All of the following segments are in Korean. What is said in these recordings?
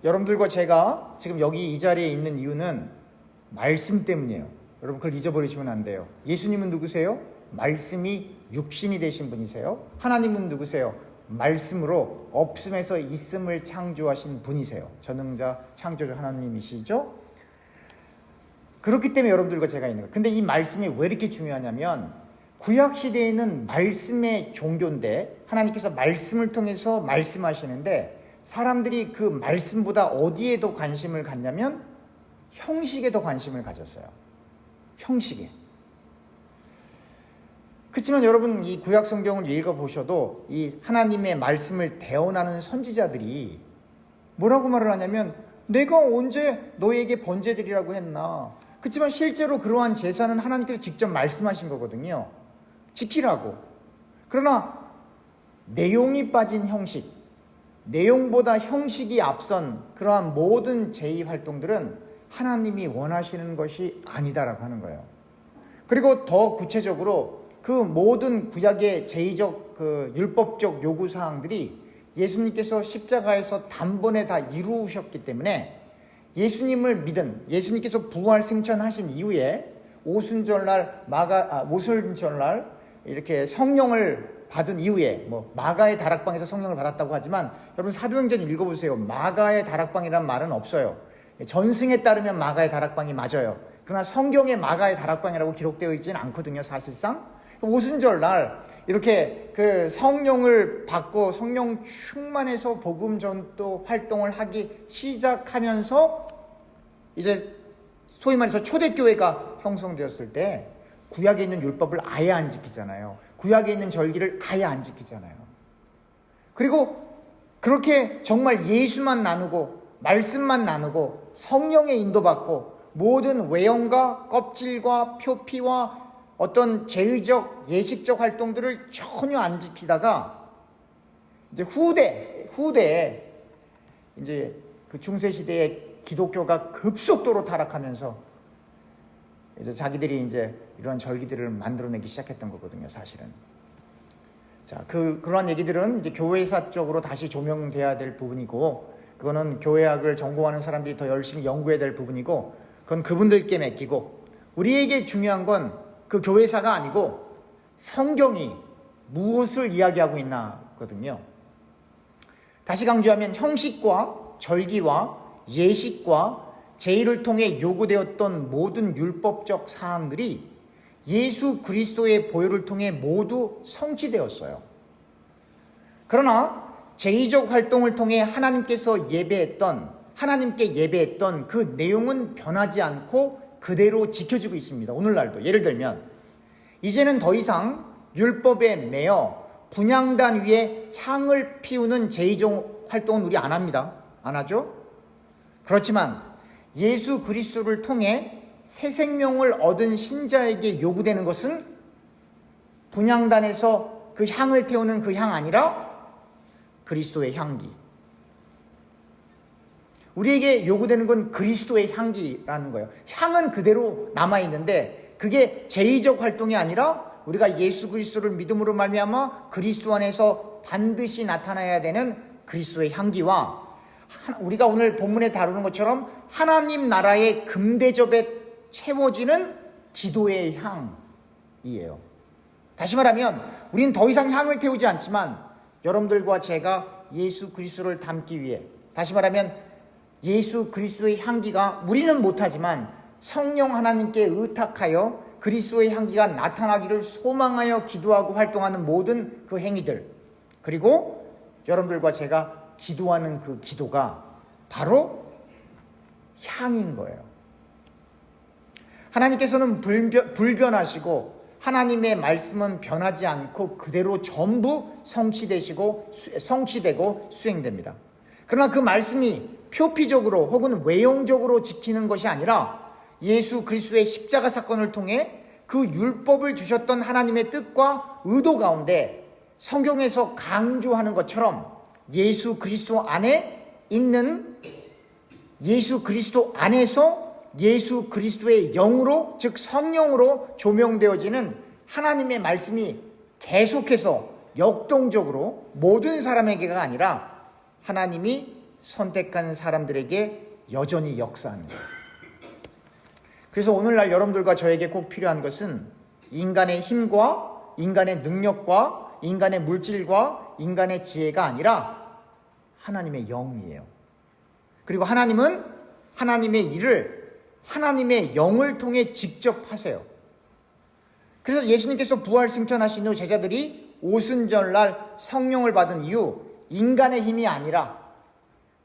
여러분들과 제가 지금 여기 이 자리에 있는 이유는 말씀 때문이에요. 여러분 그걸 잊어버리시면 안 돼요. 예수님은 누구세요? 말씀이 육신이 되신 분이세요. 하나님은 누구세요? 말씀으로 없음에서 있음을 창조하신 분이세요. 전능자 창조주 하나님이시죠. 그렇기 때문에 여러분들과 제가 있는 거예요. 근데 이 말씀이 왜 이렇게 중요하냐면 구약시대에는 말씀의 종교인데 하나님께서 말씀을 통해서 말씀하시는데 사람들이 그 말씀보다 어디에 더 관심을 갖냐면 형식에 더 관심을 가졌어요. 형식에. 그렇지만 여러분 이 구약 성경을 읽어보셔도 이 하나님의 말씀을 대언하는 선지자들이 뭐라고 말을 하냐면 내가 언제 너에게 번제드리라고 했나. 그렇지만 실제로 그러한 제사는 하나님께서 직접 말씀하신 거거든요. 지키라고. 그러나 내용이 빠진 형식, 내용보다 형식이 앞선 그러한 모든 제의 활동들은 하나님이 원하시는 것이 아니다라고 하는 거예요. 그리고 더 구체적으로 그 모든 구약의 제의적 율법적 요구사항들이 예수님께서 십자가에서 단번에 다 이루셨기 때문에 예수님을 믿은 예수님께서 부활 승천하신 이후에 오순절날 오순절날 이렇게 성령을 받은 이후에 마가의 다락방에서 성령을 받았다고 하지만 여러분 사도행전 읽어보세요. 마가의 다락방이란 말은 없어요. 전승에 따르면 마가의 다락방이 맞아요. 그러나 성경에 마가의 다락방이라고 기록되어 있지는 않거든요. 사실상 오순절날 이렇게 그 성령을 받고 성령 충만해서 복음 전도 활동을 하기 시작하면서 이제 소위 말해서 초대교회가 형성되었을 때 구약에 있는 율법을 아예 안 지키잖아요. 구약에 있는 절기를 아예 안 지키잖아요. 그리고 그렇게 정말 예수만 나누고 말씀만 나누고 성령의 인도받고 모든 외형과 껍질과 표피와 어떤 제의적 예식적 활동들을 전혀 안 지키다가 이제 후대에 이제 그 중세 시대에 기독교가 급속도로 타락하면서 이제 자기들이 이제 이러한 절기들을 만들어내기 시작했던 거거든요, 사실은. 자, 그러한 얘기들은 이제 교회사적으로 다시 조명돼야 될 부분이고, 그거는 교회학을 전공하는 사람들이 더 열심히 연구해야 될 부분이고, 그건 그분들께 맡기고, 우리에게 중요한 건 그 교회사가 아니고 성경이 무엇을 이야기하고 있나거든요. 다시 강조하면 형식과 절기와 예식과 제의를 통해 요구되었던 모든 율법적 사항들이 예수 그리스도의 보혈을 통해 모두 성취되었어요. 그러나 제의적 활동을 통해 하나님께 예배했던 그 내용은 변하지 않고 그대로 지켜지고 있습니다. 오늘날도. 예를 들면 이제는 더 이상 율법에 매여 분향단 위에 향을 피우는 제의적 활동은 우리 안 합니다. 안 하죠? 그렇지만 예수 그리스도를 통해 새 생명을 얻은 신자에게 요구되는 것은 분향단에서 그 향을 태우는 그 향 아니라 그리스도의 향기. 우리에게 요구되는 건 그리스도의 향기라는 거예요. 향은 그대로 남아있는데 그게 제의적 활동이 아니라 우리가 예수 그리스도를 믿음으로 말미암아 그리스도 안에서 반드시 나타나야 되는 그리스도의 향기와 우리가 오늘 본문에 다루는 것처럼 하나님 나라의 금대접에 채워지는 기도의 향이에요. 다시 말하면 우리는 더 이상 향을 태우지 않지만 여러분들과 제가 예수 그리스도를 담기 위해, 다시 말하면 예수 그리스도의 향기가 우리는 못하지만 성령 하나님께 의탁하여 그리스도의 향기가 나타나기를 소망하여 기도하고 활동하는 모든 그 행위들, 그리고 여러분들과 제가 기도하는 그 기도가 바로 향인 거예요. 하나님께서는 불변하시고 하나님의 말씀은 변하지 않고 그대로 전부 성취되고 수행됩니다. 그러나 그 말씀이 표피적으로 혹은 외형적으로 지키는 것이 아니라 예수 그리스도의 십자가 사건을 통해 그 율법을 주셨던 하나님의 뜻과 의도 가운데 성경에서 강조하는 것처럼 예수 그리스도 안에 있는 예수 그리스도 안에서 예수 그리스도의 영으로, 즉 성령으로 조명되어지는 하나님의 말씀이 계속해서 역동적으로 모든 사람에게가 아니라 하나님이 선택한 사람들에게 여전히 역사하는 거예요. 그래서 오늘날 여러분들과 저에게 꼭 필요한 것은 인간의 힘과 인간의 능력과 인간의 물질과 인간의 지혜가 아니라 하나님의 영이에요. 그리고 하나님은 하나님의 일을 하나님의 영을 통해 직접 하세요. 그래서 예수님께서 부활 승천하신 후 제자들이 오순절날 성령을 받은 이유, 인간의 힘이 아니라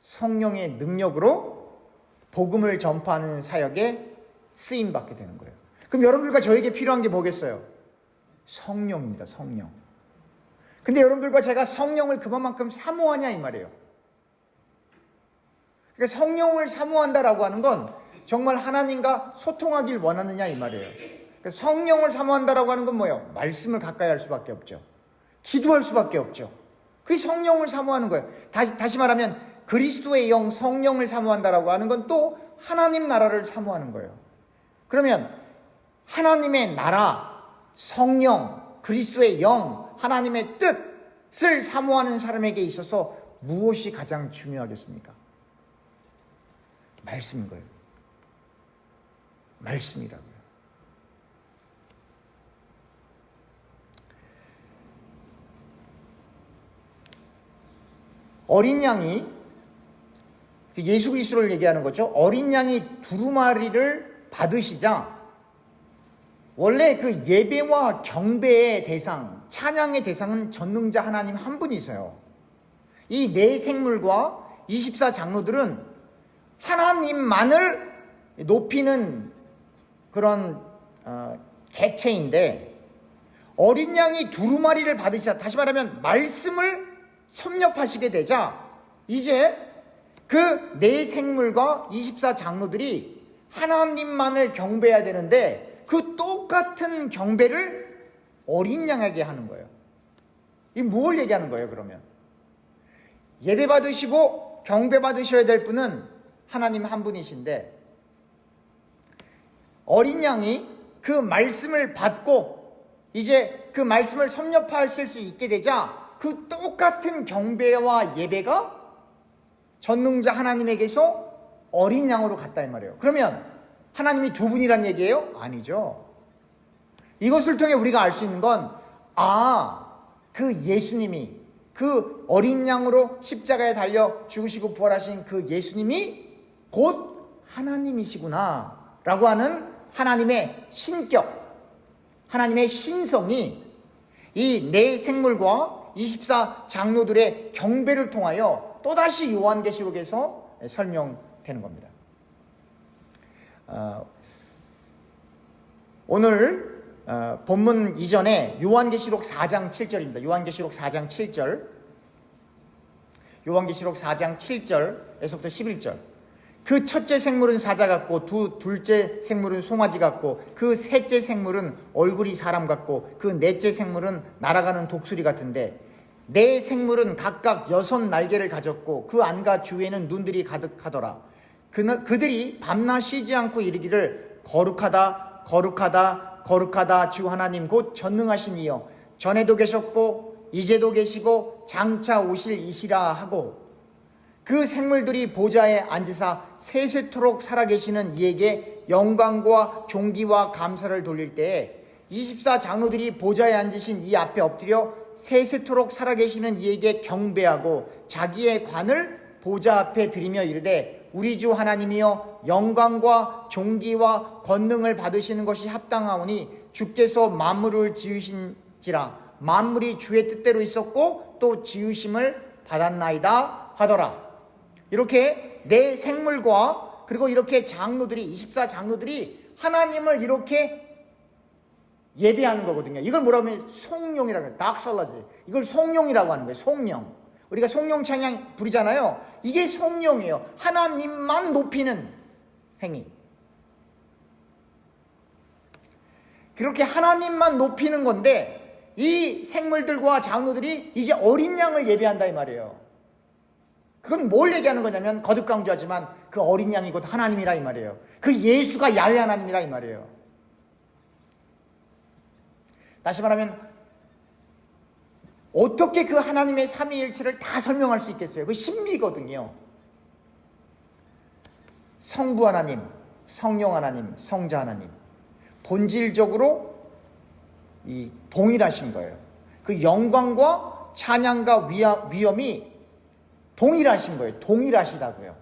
성령의 능력으로 복음을 전파하는 사역에 쓰임받게 되는 거예요. 그럼 여러분들과 저에게 필요한 게 뭐겠어요? 성령입니다. 성령. 근데 여러분들과 제가 성령을 그만큼 사모하냐 이 말이에요. 그러니까 성령을 사모한다라고 하는 건 정말 하나님과 소통하길 원하느냐 이 말이에요. 그러니까 성령을 사모한다라고 하는 건 뭐예요? 말씀을 가까이 할 수밖에 없죠. 기도할 수밖에 없죠. 그게 성령을 사모하는 거예요. 다시 말하면 그리스도의 영 성령을 사모한다라고 하는 건 또 하나님 나라를 사모하는 거예요. 그러면 하나님의 나라, 성령, 그리스도의 영, 하나님의 뜻을 사모하는 사람에게 있어서 무엇이 가장 중요하겠습니까? 말씀인 거예요. 말씀이라고요. 어린 양이, 예수 그리스도를 얘기하는 거죠. 어린 양이 두루마리를 받으시자 원래 그 예배와 경배의 대상, 찬양의 대상은 전능자 하나님 한 분이세요. 이 네 생물과 24 장로들은 하나님만을 높이는 그런 객체인데 어린 양이 두루마리를 받으시자, 다시 말하면 말씀을 섭렵하시게 되자 이제 그 네 생물과 24 장로들이 하나님만을 경배해야 되는데 그 똑같은 경배를 어린 양에게 하는 거예요. 이 뭘 얘기하는 거예요, 그러면? 예배 받으시고 경배 받으셔야 될 분은 하나님 한 분이신데 어린 양이 그 말씀을 받고 이제 그 말씀을 섭렵하실 수 있게 되자 그 똑같은 경배와 예배가 전능자 하나님에게서 어린 양으로 갔다 이 말이에요. 그러면 하나님이 두 분이란 얘기예요? 아니죠. 이것을 통해 우리가 알 수 있는 건 그 예수님이 그 어린 양으로 십자가에 달려 죽으시고 부활하신 그 예수님이 곧 하나님이시구나 라고 하는 하나님의 신격, 하나님의 신성이 이 네 생물과 24 장로들의 경배를 통하여 또다시 요한계시록에서 설명되는 겁니다. 오늘 본문 이전에 요한계시록 4장 7절입니다. 요한계시록 4장 7절, 요한계시록 4장 7절에서부터 11절. 그 첫째 생물은 사자 같고 둘째 생물은 송아지 같고 그 셋째 생물은 얼굴이 사람 같고 그 넷째 생물은 날아가는 독수리 같은데 네 생물은 각각 6 날개를 가졌고 그 안과 주위에는 눈들이 가득하더라. 그들이 밤낮 쉬지 않고 이르기를 거룩하다 거룩하다 거룩하다 주 하나님 곧 전능하신 이여 전에도 계셨고 이제도 계시고 장차 오실 이시라 하고 그 생물들이 보좌에 앉으사 세세토록 살아계시는 이에게 영광과 존귀와 감사를 돌릴 때에 24 장로들이 보좌에 앉으신 이 앞에 엎드려 세세토록 살아계시는 이에게 경배하고 자기의 관을 보좌 앞에 드리며 이르되 우리 주 하나님이여 영광과 존귀와 권능을 받으시는 것이 합당하오니 주께서 만물을 지으신지라 만물이 주의 뜻대로 있었고 또 지으심을 받았나이다 하더라. 이렇게 네 생물과 그리고 이렇게 장로들이 24 장로들이 하나님을 이렇게 예배하는 거거든요. 이걸 뭐라고 하면 송룡이라고 해요. 닥살라지. 이걸 송룡이라고 하는 거예요. 송룡. 우리가 송룡 찬양 부르잖아요. 이게 송룡이에요. 하나님만 높이는 행위. 그렇게 하나님만 높이는 건데 이 생물들과 장로들이 이제 어린 양을 예배한다 이 말이에요. 그건 뭘 얘기하는 거냐면 거듭 강조하지만 그 어린 양이 곧 하나님이라 이 말이에요. 그 예수가 야훼 하나님이라 이 말이에요. 다시 말하면 어떻게 그 하나님의 삼위일체를 다 설명할 수 있겠어요? 그 신비거든요. 성부 하나님, 성령 하나님, 성자 하나님 본질적으로 이 동일하신 거예요. 그 영광과 찬양과 위엄이 동일하신 거예요. 동일하시다고요.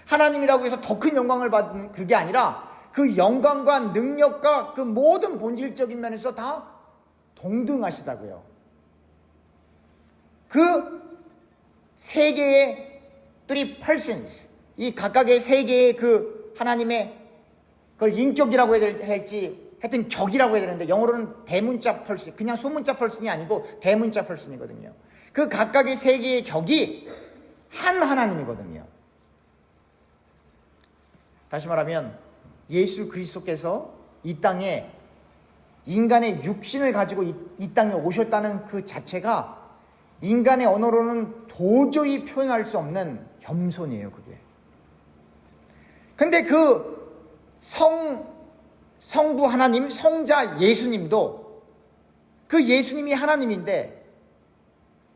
하나님이라고 해서 더 큰 영광을 받는 그게 아니라 그 영광과 능력과 그 모든 본질적인 면에서 다 동등하시다고요. 그 세 개의 three persons, 이 각각의 세 개의 그 하나님의 그걸 인격이라고 해야 할지 하여튼 격이라고 해야 되는데 영어로는 대문자 펄슨, 그냥 소문자 펄슨이 아니고 대문자 펄슨이거든요. 그 각각의 세 개의 격이 한 하나님이거든요. 다시 말하면 예수 그리스도께서 이 땅에 인간의 육신을 가지고 이 땅에 오셨다는 그 자체가 인간의 언어로는 도저히 표현할 수 없는 겸손이에요, 그게. 근데 그 성부 하나님, 성자 예수님도 그 예수님이 하나님인데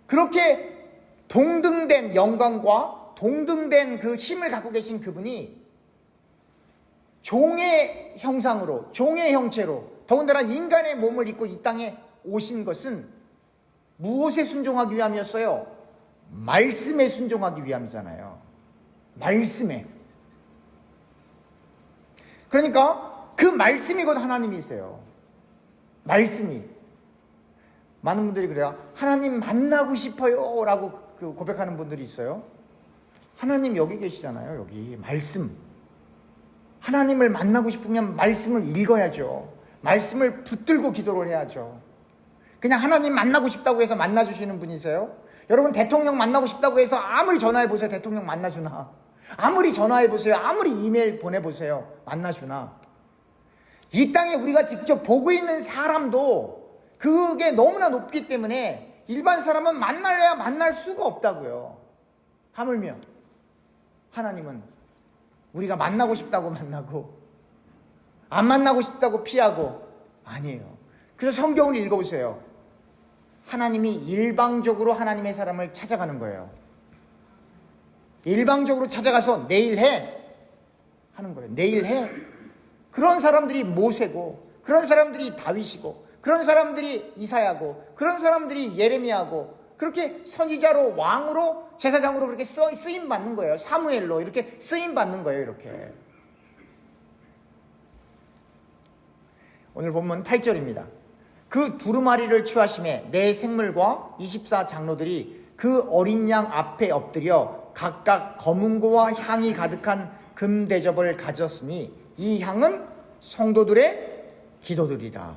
그렇게 동등된 영광과 동등된 그 힘을 갖고 계신 그분이 종의 형상으로, 종의 형체로, 더군다나 인간의 몸을 입고 이 땅에 오신 것은 무엇에 순종하기 위함이었어요? 말씀에 순종하기 위함이잖아요. 말씀에. 그러니까 그 말씀이 곧 하나님이세요. 말씀이. 많은 분들이 그래요. 하나님 만나고 싶어요 라고 고백하는 분들이 있어요. 하나님 여기 계시잖아요. 여기 말씀. 하나님을 만나고 싶으면 말씀을 읽어야죠. 말씀을 붙들고 기도를 해야죠. 그냥 하나님 만나고 싶다고 해서 만나주시는 분이세요? 여러분 대통령 만나고 싶다고 해서 아무리 전화해보세요. 대통령 만나주나? 아무리 전화해보세요. 아무리 이메일 보내보세요. 만나주나? 이 땅에 우리가 직접 보고 있는 사람도 그게 너무나 높기 때문에 일반 사람은 만날래야 만날 수가 없다고요. 하물며 하나님은 우리가 만나고 싶다고 만나고 안 만나고 싶다고 피하고 아니에요. 그래서 성경을 읽어보세요. 하나님이 일방적으로 하나님의 사람을 찾아가는 거예요. 일방적으로 찾아가서 내일 해 하는 거예요. 내일 해. 그런 사람들이 모세고 그런 사람들이 다윗이고 그런 사람들이 이사야고 그런 사람들이 예레미야고 그렇게 선지자로 왕으로 제사장으로 그렇게 쓰임 받는 거예요. 사무엘로 이렇게 쓰임 받는 거예요. 이렇게. 오늘 본문 8절입니다. 그 두루마리를 취하심에 내 생물과 24장로들이 그 어린 양 앞에 엎드려 각각 검은고와 향이 가득한 금대접을 가졌으니 이 향은 성도들의 기도들이라.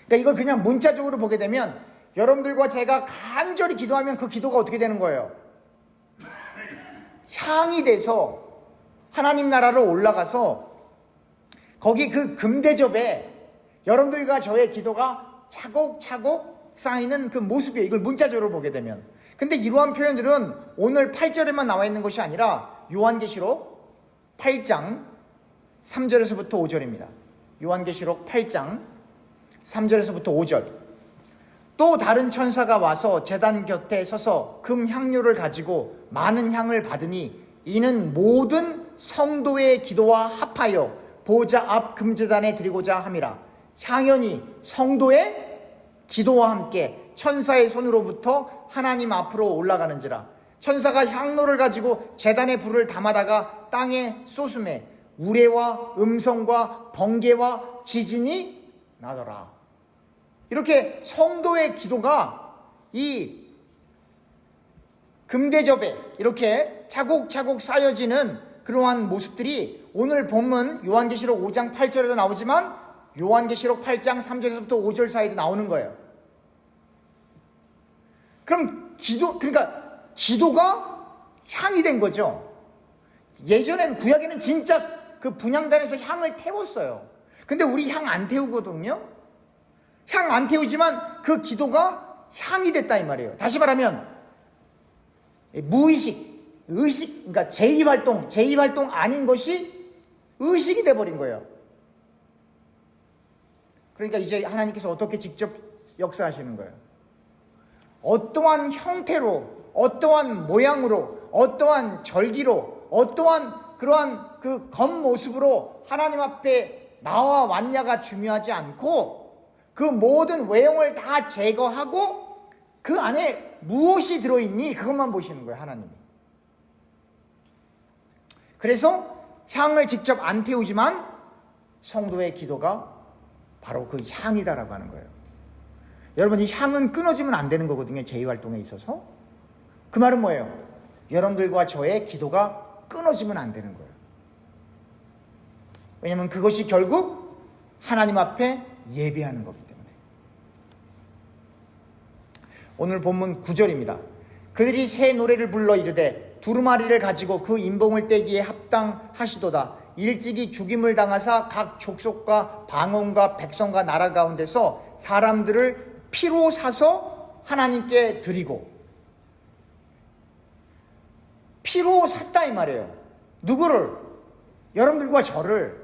그러니까 이걸 그냥 문자적으로 보게 되면 여러분들과 제가 간절히 기도하면 그 기도가 어떻게 되는 거예요? 향이 돼서 하나님 나라로 올라가서 거기 그 금대접에 여러분들과 저의 기도가 차곡차곡 쌓이는 그 모습이에요. 이걸 문자적으로 보게 되면. 근데 이러한 표현들은 오늘 8절에만 나와 있는 것이 아니라 요한계시록 8장 3절에서부터 5절입니다. 요한계시록 8장 3절에서부터 5절. 또 다른 천사가 와서 제단 곁에 서서 금 향료를 가지고 많은 향을 받으니 이는 모든 성도의 기도와 합하여 보좌 앞 금제단에 드리고자 함이라. 향연이 성도의 기도와 함께 천사의 손으로부터 하나님 앞으로 올라가는지라. 천사가 향로를 가지고 제단에 불을 담아다가 땅에 쏟음에 우레와 음성과 번개와 지진이 나더라. 이렇게 성도의 기도가 이 금대접에 이렇게 차곡차곡 쌓여지는 그러한 모습들이 오늘 본문 요한계시록 5장 8절에도 나오지만 요한계시록 8장 3절에서부터 5절 사이도 나오는 거예요. 그럼 그러니까 기도가 향이 된 거죠. 예전에는 구약에는 진짜 그 분향단에서 향을 태웠어요. 근데 우리 향 안 태우거든요. 향 안 태우지만 그 기도가 향이 됐다 이 말이에요. 다시 말하면 무의식, 의식, 그러니까 제2활동 아닌 것이 의식이 돼버린 거예요. 그러니까 이제 하나님께서 어떻게 직접 역사하시는 거예요? 어떠한 형태로, 어떠한 모양으로, 어떠한 절기로, 어떠한 그러한 그 겉모습으로 하나님 앞에 나와 왔냐가 중요하지 않고 그 모든 외형을 다 제거하고 그 안에 무엇이 들어있니? 그것만 보시는 거예요, 하나님이. 그래서 향을 직접 안 태우지만 성도의 기도가 바로 그 향이다라고 하는 거예요. 여러분, 이 향은 끊어지면 안 되는 거거든요, 제2활동에 있어서. 그 말은 뭐예요? 여러분들과 저의 기도가 끊어지면 안 되는 거예요. 왜냐하면 그것이 결국 하나님 앞에 예배하는 거기 때문에. 오늘 본문 9절입니다. 그들이 새 노래를 불러 이르되 두루마리를 가지고 그 인봉을 떼기에 합당하시도다. 일찍이 죽임을 당하사 각 족속과 방언과 백성과 나라 가운데서 사람들을 피로 사서 하나님께 드리고. 피로 샀다 이 말이에요. 누구를? 여러분들과 저를.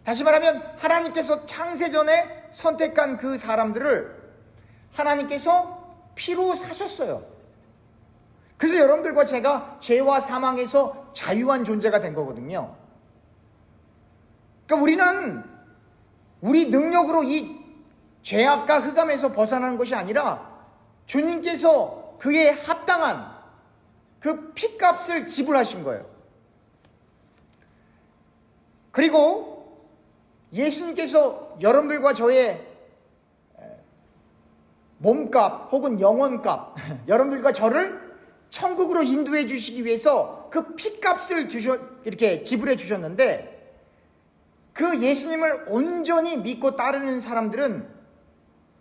다시 말하면 하나님께서 창세전에 선택한 그 사람들을 하나님께서 피로 사셨어요. 그래서 여러분들과 제가 죄와 사망에서 자유한 존재가 된 거거든요. 그러니까 우리는 우리 능력으로 이 죄악과 흑암에서 벗어나는 것이 아니라 주님께서 그에 합당한 그 피값을 지불하신 거예요. 그리고 예수님께서 여러분들과 저의 몸값 혹은 영혼값, 여러분들과 저를 천국으로 인도해 주시기 위해서 그 피값을 이렇게 지불해 주셨는데, 그 예수님을 온전히 믿고 따르는 사람들은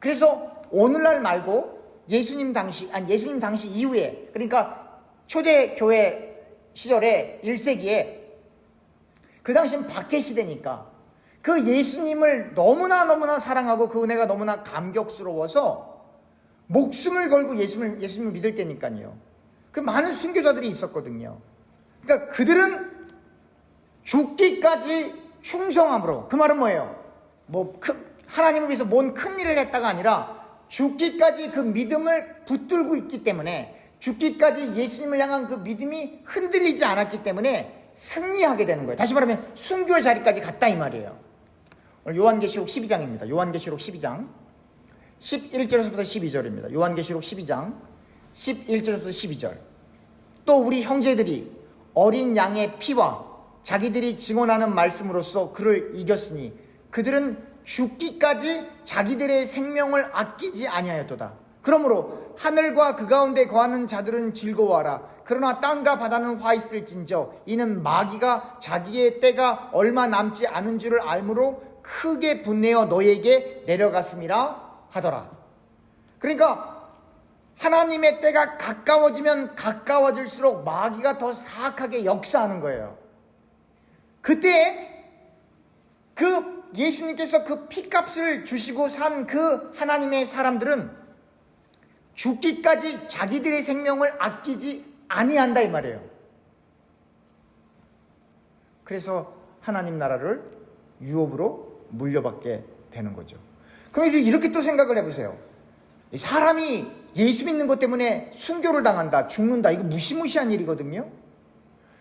그래서 오늘날 말고 예수님 당시 이후에, 그러니까 초대교회 시절에 1세기에 그 당시는 박해 시대니까 그 예수님을 너무나 사랑하고 그 은혜가 너무나 감격스러워서 목숨을 걸고 예수님을 믿을 때니까요. 그 많은 순교자들이 있었거든요. 그러니까 그들은 죽기까지 충성함으로, 그 말은 뭐예요? 하나님을 위해서 뭔 큰 일을 했다가 아니라 죽기까지 그 믿음을 붙들고 있기 때문에, 죽기까지 예수님을 향한 그 믿음이 흔들리지 않았기 때문에 승리하게 되는 거예요. 다시 말하면 순교의 자리까지 갔다 이 말이에요. 오늘 요한계시록 12장입니다. 요한계시록 12장 11절에서부터 12절입니다. 요한계시록 12장 11절에서부터 12절. 또 우리 형제들이 어린 양의 피와 자기들이 증언하는 말씀으로써 그를 이겼으니 그들은 죽기까지 자기들의 생명을 아끼지 아니하였도다. 그러므로 하늘과 그 가운데 거하는 자들은 즐거워하라. 그러나 땅과 바다는 화 있을진저 이는 마귀가 자기의 때가 얼마 남지 않은 줄을 알므로 크게 분내어 너희에게 내려갔음이라 하더라. 그러니까 하나님의 때가 가까워지면 가까워질수록 마귀가 더 사악하게 역사하는 거예요. 그때 그 예수님께서 그 피값을 주시고 산 그 하나님의 사람들은 죽기까지 자기들의 생명을 아끼지 아니한다 이 말이에요. 그래서 하나님 나라를 유업으로 물려받게 되는 거죠. 그럼 이렇게 또 생각을 해보세요. 사람이 예수 믿는 것 때문에 순교를 당한다, 죽는다, 이거 무시무시한 일이거든요.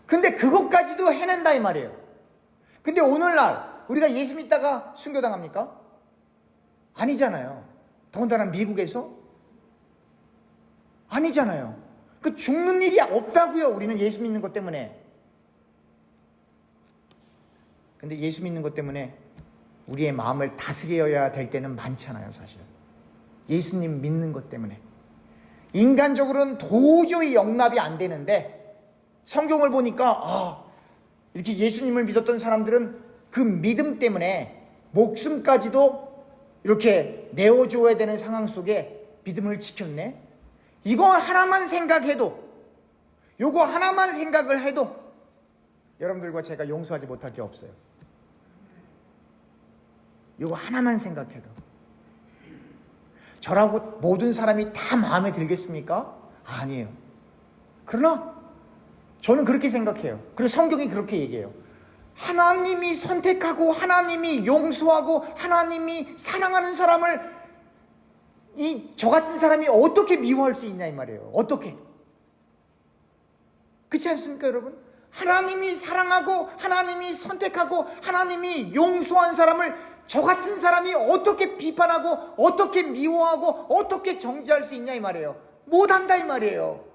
근데 그것까지도 해낸다 이 말이에요. 근데 오늘날 우리가 예수 믿다가 순교당합니까? 아니잖아요. 더군다나 미국에서? 아니잖아요. 그 죽는 일이 없다고요, 우리는 예수 믿는 것 때문에. 근데 예수 믿는 것 때문에 우리의 마음을 다스려야 될 때는 많잖아요, 사실. 예수님 믿는 것 때문에. 인간적으로는 도저히 용납이 안 되는데 성경을 보니까 이렇게 예수님을 믿었던 사람들은 그 믿음 때문에 목숨까지도 이렇게 내어줘야 되는 상황 속에 믿음을 지켰네. 이거 하나만 생각해도, 요거 하나만 생각을 해도 여러분들과 제가 용서하지 못할 게 없어요. 요거 하나만 생각해도. 저라고 모든 사람이 다 마음에 들겠습니까? 아니에요. 그러나 저는 그렇게 생각해요. 그리고 성경이 그렇게 얘기해요. 하나님이 선택하고 하나님이 용서하고 하나님이 사랑하는 사람을 저 같은 사람이 어떻게 미워할 수 있냐 이 말이에요. 어떻게? 그렇지 않습니까 여러분? 하나님이 사랑하고 하나님이 선택하고 하나님이 용서한 사람을 저 같은 사람이 어떻게 비판하고 어떻게 미워하고 어떻게 정죄할 수 있냐 이 말이에요. 못한다 이 말이에요.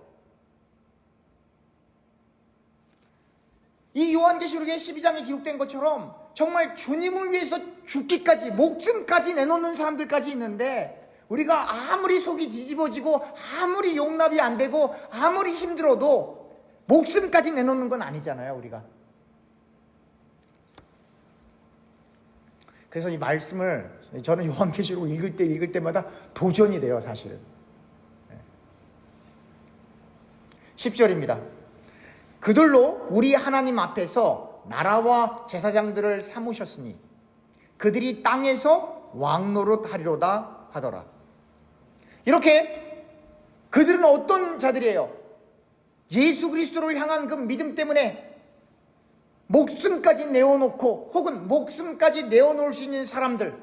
이 요한계시록의 12장에 기록된 것처럼 정말 주님을 위해서 죽기까지 목숨까지 내놓는 사람들까지 있는데, 우리가 아무리 속이 뒤집어지고 아무리 용납이 안 되고 아무리 힘들어도 목숨까지 내놓는 건 아니잖아요, 우리가. 그래서 이 말씀을 저는 요한계시록 읽을 때마다 도전이 돼요, 사실은. 10절입니다. 그들로 우리 하나님 앞에서 나라와 제사장들을 삼으셨으니 그들이 땅에서 왕노릇 하리로다 하더라. 이렇게 그들은 어떤 자들이에요? 예수 그리스도를 향한 그 믿음 때문에 목숨까지 내어놓고 혹은 목숨까지 내어놓을 수 있는 사람들,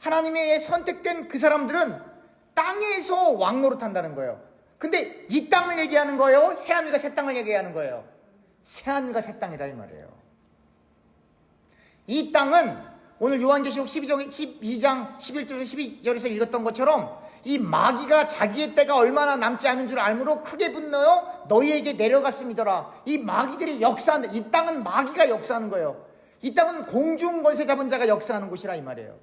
하나님의 선택된 그 사람들은 땅에서 왕노릇한다는 거예요. 근데 이 땅을 얘기하는 거예요? 새하늘과 새 땅을 얘기하는 거예요? 새하늘과 새 땅이다 이 말이에요. 이 땅은 오늘 요한계시록 12장 11절에서 12절에서 읽었던 것처럼 이 마귀가 자기의 때가 얼마나 남지 않은 줄 알므로 크게 분노하여 너희에게 내려갔음이더라. 이 마귀들이 역사하는, 이 땅은 마귀가 역사하는 거예요. 이 땅은 공중 권세 잡은 자가 역사하는 곳이라 이 말이에요.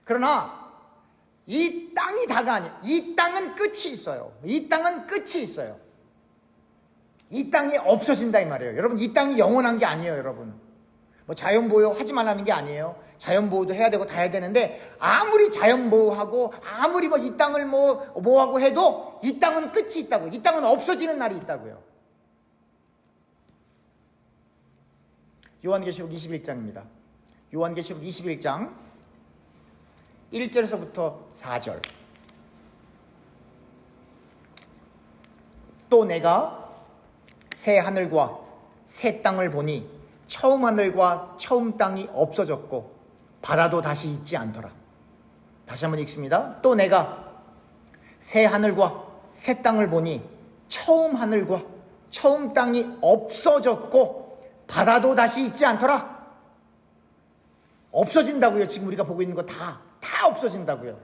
그러나 이 땅이 다가 아니에요. 이 땅은 끝이 있어요. 이 땅은 끝이 있어요. 이 땅이 없어진다 이 말이에요. 여러분, 이 땅이 영원한 게 아니에요, 여러분. 뭐 자연보호 하지 말라는 게 아니에요. 자연보호도 해야 되고 다 해야 되는데, 아무리 자연보호하고 아무리 뭐 이 땅을 뭐하고 해도 이 땅은 끝이 있다고. 이 땅은 없어지는 날이 있다고요. 요한계시록 21장입니다. 요한계시록 21장 1절에서부터 4절. 또 내가 새 하늘과 새 땅을 보니 처음 하늘과 처음 땅이 없어졌고 바다도 다시 있지 않더라. 다시 한번 읽습니다. 또 내가 새 하늘과 새 땅을 보니 처음 하늘과 처음 땅이 없어졌고 바다도 다시 있지 않더라. 없어진다고요. 지금 우리가 보고 있는 거 다 없어진다고요.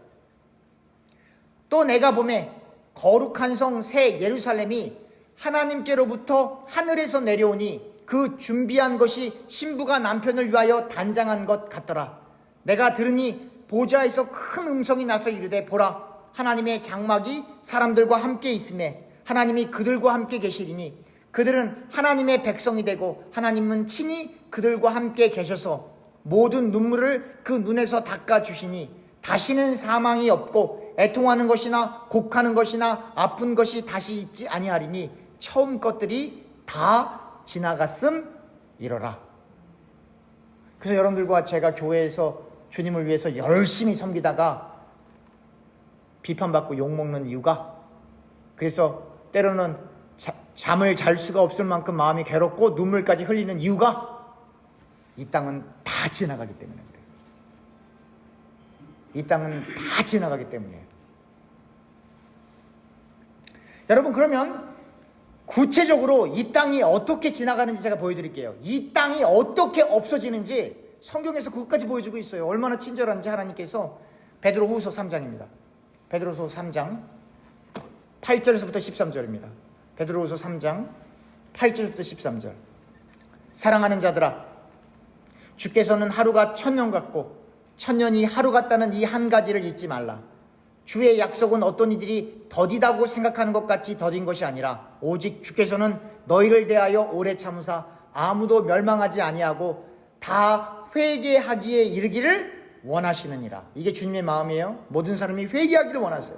또 내가 보매 거룩한 성 새 예루살렘이 하나님께로부터 하늘에서 내려오니 그 준비한 것이 신부가 남편을 위하여 단장한 것 같더라. 내가 들으니 보좌에서 큰 음성이 나서 이르되 보라, 하나님의 장막이 사람들과 함께 있으매 하나님이 그들과 함께 계시리니 그들은 하나님의 백성이 되고 하나님은 친히 그들과 함께 계셔서 모든 눈물을 그 눈에서 닦아주시니 다시는 사망이 없고 애통하는 것이나 곡하는 것이나 아픈 것이 다시 있지 아니하리니 처음 것들이 다 지나갔음 이러라. 그래서 여러분들과 제가 교회에서 주님을 위해서 열심히 섬기다가 비판받고 욕먹는 이유가, 그래서 때로는 잠을 잘 수가 없을 만큼 마음이 괴롭고 눈물까지 흘리는 이유가 이 땅은 다 지나가기 때문에 그래요. 이 땅은 다 지나가기 때문이에요. 여러분, 그러면 구체적으로 이 땅이 어떻게 지나가는지 제가 보여드릴게요. 이 땅이 어떻게 없어지는지 성경에서 그것까지 보여주고 있어요. 얼마나 친절한지 하나님께서. 베드로후서 3장입니다. 베드로후서 3장 8절에서부터 13절입니다. 베드로후서 3장 8절부터 13절. 사랑하는 자들아, 주께서는 하루가 천년 같고 천년이 하루 같다는 이 한 가지를 잊지 말라. 주의 약속은 어떤 이들이 더디다고 생각하는 것 같이 더딘 것이 아니라 오직 주께서는 너희를 대하여 오래 참으사 아무도 멸망하지 아니하고 다 회개하기에 이르기를 원하시느니라. 이게 주님의 마음이에요. 모든 사람이 회개하기를 원하세요.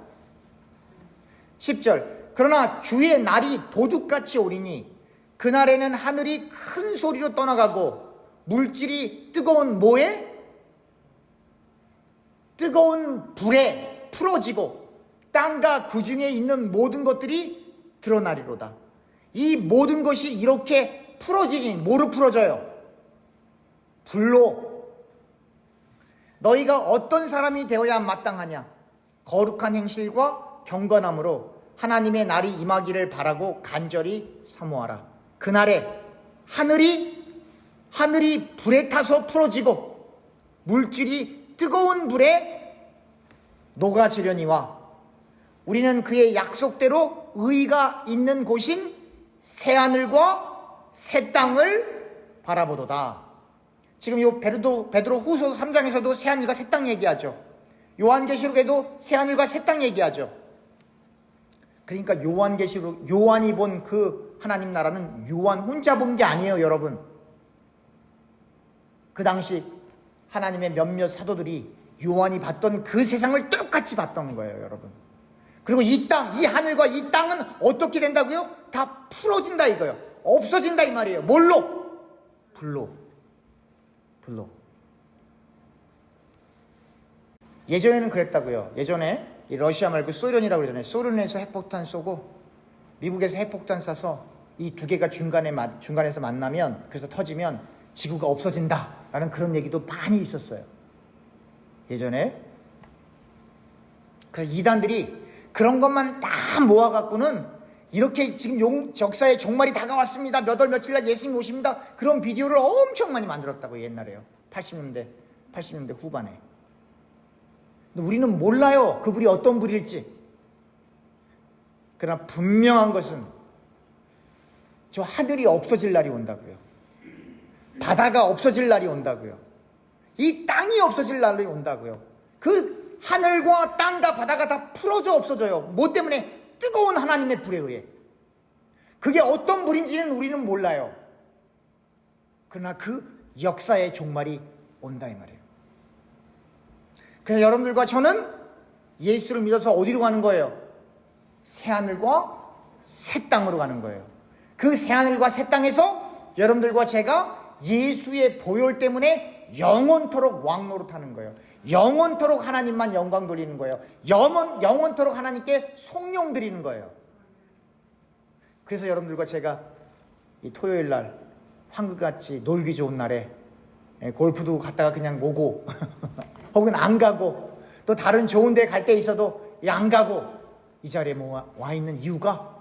10절. 그러나 주의 날이 도둑같이 오리니 그날에는 하늘이 큰 소리로 떠나가고 물질이 뜨거운 뭐에? 뜨거운 불에 풀어지고 땅과 그 중에 있는 모든 것들이 드러나리로다. 이 모든 것이 이렇게 풀어지니 뭐로 풀어져요? 불로. 너희가 어떤 사람이 되어야 마땅하냐? 거룩한 행실과 경건함으로 하나님의 날이 임하기를 바라고 간절히 사모하라. 그날에 하늘이 불에 타서 풀어지고 물질이 뜨거운 불에 녹아지려니와 우리는 그의 약속대로 의가 있는 곳인 새하늘과 새 땅을 바라보도다. 지금 요 베드로 후서 3장에서도 새하늘과 새 땅 얘기하죠. 요한계시록에도 새하늘과 새 땅 얘기하죠. 그러니까 요한이 본 그 하나님 나라는 요한 혼자 본 게 아니에요, 여러분. 그 당시 하나님의 몇몇 사도들이 요한이 봤던 그 세상을 똑같이 봤던 거예요, 여러분. 그리고 이 땅, 이 하늘과 이 땅은 어떻게 된다고요? 다 풀어진다 이거예요. 없어진다 이 말이에요. 뭘로? 불로. 예전에는 그랬다고요. 예전에 이 러시아 말고 소련이라고 그러잖아요. 소련에서 핵폭탄 쏘고 미국에서 핵폭탄 쏴서 이 두 개가 중간에서 만나면, 그래서 터지면 지구가 없어진다라는 그런 얘기도 많이 있었어요, 예전에. 그래서 이단들이 그런 것만 다 모아갖고는 이렇게 지금 적사의 종말이 다가왔습니다, 몇 월 며칠 날 예수님 오십니다, 그런 비디오를 엄청 많이 만들었다고, 옛날에요. 80년대 후반에. 근데 우리는 몰라요, 그 불이 어떤 불일지. 그러나 분명한 것은 저 하늘이 없어질 날이 온다고요. 바다가 없어질 날이 온다고요. 이 땅이 없어질 날이 온다고요. 그 하늘과 땅과 바다가 다 풀어져 없어져요. 뭐 때문에? 뜨거운 하나님의 불에 의해. 그게 어떤 불인지는 우리는 몰라요. 그러나 그 역사의 종말이 온다 이 말이에요. 그래서 여러분들과 저는 예수를 믿어서 어디로 가는 거예요? 새하늘과 새 땅으로 가는 거예요. 그 새하늘과 새 땅에서 여러분들과 제가 예수의 보혈 때문에 영원토록 왕노릇하는 거예요. 영원토록 하나님만 영광 돌리는 거예요. 영원토록 하나님께 송영 드리는 거예요. 그래서 여러분들과 제가 이 토요일 날 황금같이 놀기 좋은 날에 골프도 갔다가 그냥 오고 혹은 안 가고, 또 다른 좋은 데 갈 때 있어도 안 가고 이 자리에 와 있는 이유가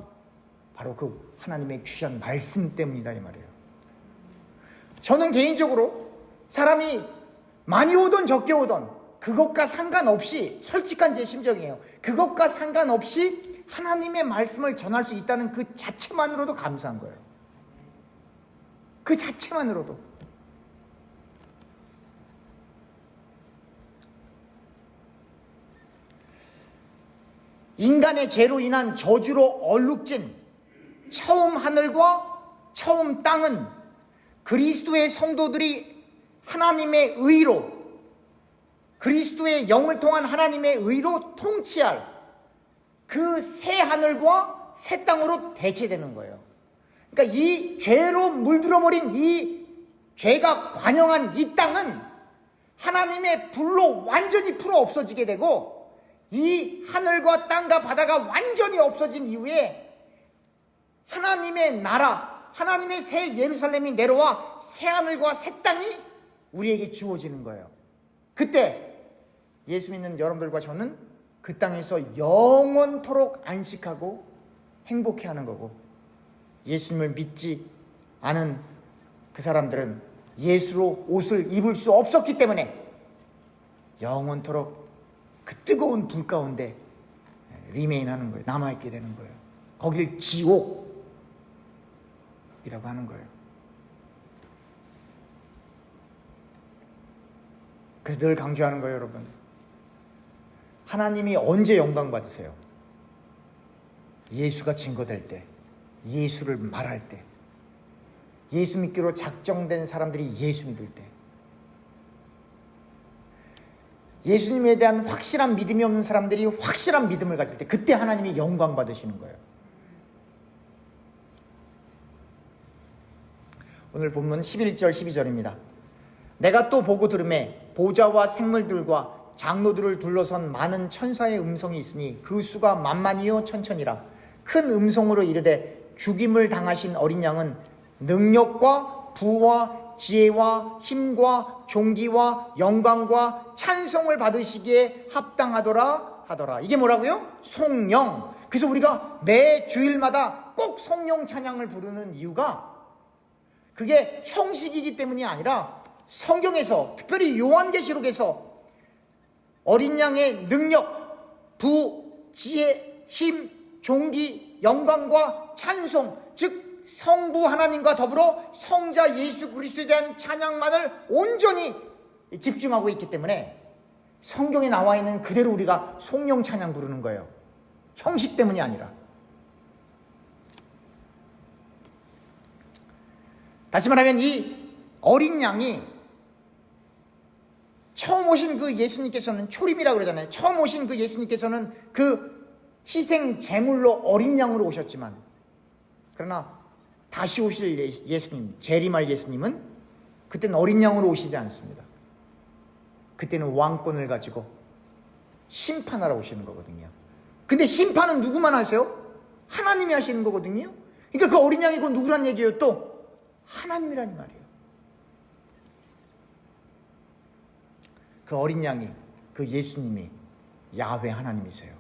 바로 그 하나님의 귀한 말씀 때문이다 이 말이에요. 저는 개인적으로 사람이 많이 오던 적게 오던 그것과 상관없이, 솔직한 제 심정이에요, 그것과 상관없이 하나님의 말씀을 전할 수 있다는 그 자체만으로도 감사한 거예요. 그 자체만으로도. 인간의 죄로 인한 저주로 얼룩진 처음 하늘과 처음 땅은 그리스도의 성도들이 하나님의 의로, 그리스도의 영을 통한 하나님의 의로 통치할 그 새 하늘과 새 땅으로 대체되는 거예요. 그러니까 이 죄로 물들어버린 이 죄가 관영한 이 땅은 하나님의 불로 완전히 풀어 없어지게 되고, 이 하늘과 땅과 바다가 완전히 없어진 이후에 하나님의 나라, 하나님의 새 예루살렘이 내려와 새 하늘과 새 땅이 우리에게 주어지는 거예요. 그때 예수 믿는 여러분들과 저는 그 땅에서 영원토록 안식하고 행복해하는 거고, 예수님을 믿지 않은 그 사람들은 예수로 옷을 입을 수 없었기 때문에 영원토록 그 뜨거운 불 가운데 리메인하는 거예요. 남아있게 되는 거예요. 거길 지옥이라고 하는 거예요. 그래서 늘 강조하는 거예요, 여러분. 하나님이 언제 영광 받으세요? 예수가 증거될 때, 예수를 말할 때, 예수 믿기로 작정된 사람들이 예수 믿을 때, 예수님에 대한 확실한 믿음이 없는 사람들이 확실한 믿음을 가질 때, 그때 하나님이 영광 받으시는 거예요. 오늘 본문 11절 12절입니다. 내가 또 보고 들으매 보좌와 생물들과 장로들을 둘러선 많은 천사의 음성이 있으니 그 수가 만만이요 천천이라. 큰 음성으로 이르되 죽임을 당하신 어린 양은 능력과 부와 지혜와 힘과 존귀와 영광과 찬송을 받으시기에 합당하더라 하더라. 이게 뭐라고요? 송영. 그래서 우리가 매 주일마다 꼭 성령 찬양을 부르는 이유가 그게 형식이기 때문이 아니라 성경에서, 특별히 요한계시록에서 어린 양의 능력, 부, 지혜, 힘, 존귀, 영광과 찬송, 즉 성부 하나님과 더불어 성자 예수 그리스도에 대한 찬양만을 온전히 집중하고 있기 때문에 성경에 나와 있는 그대로 우리가 성령 찬양 부르는 거예요. 형식 때문이 아니라. 다시 말하면 이 어린 양이 처음 오신 그 예수님께서는, 초림이라고 그러잖아요. 처음 오신 그 예수님께서는 그 희생 제물로 어린 양으로 오셨지만, 그러나 다시 오실 예수님, 재림할 예수님은 그때는 어린 양으로 오시지 않습니다. 그때는 왕권을 가지고 심판하러 오시는 거거든요. 근데 심판은 누구만 하세요? 하나님이 하시는 거거든요. 그러니까 그 어린 양이 그 누구란 얘기예요? 또 하나님이라는 말이에요. 그 어린 양이, 그 예수님이 야훼 하나님이세요.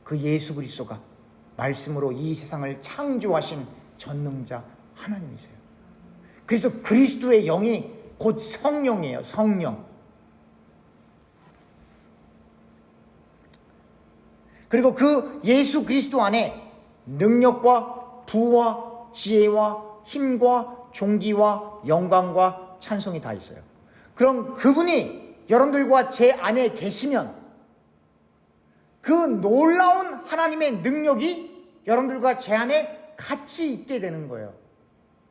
그 예수 그리스도가 말씀으로 이 세상을 창조하신 전능자 하나님이세요. 그래서 그리스도의 영이 곧 성령이에요. 성령. 그리고 그 예수 그리스도 안에 능력과 부와 지혜와 힘과 존귀와 영광과 찬송이 다 있어요. 그럼 그분이 여러분들과 제 안에 계시면 그 놀라운 하나님의 능력이 여러분들과 제 안에 같이 있게 되는 거예요.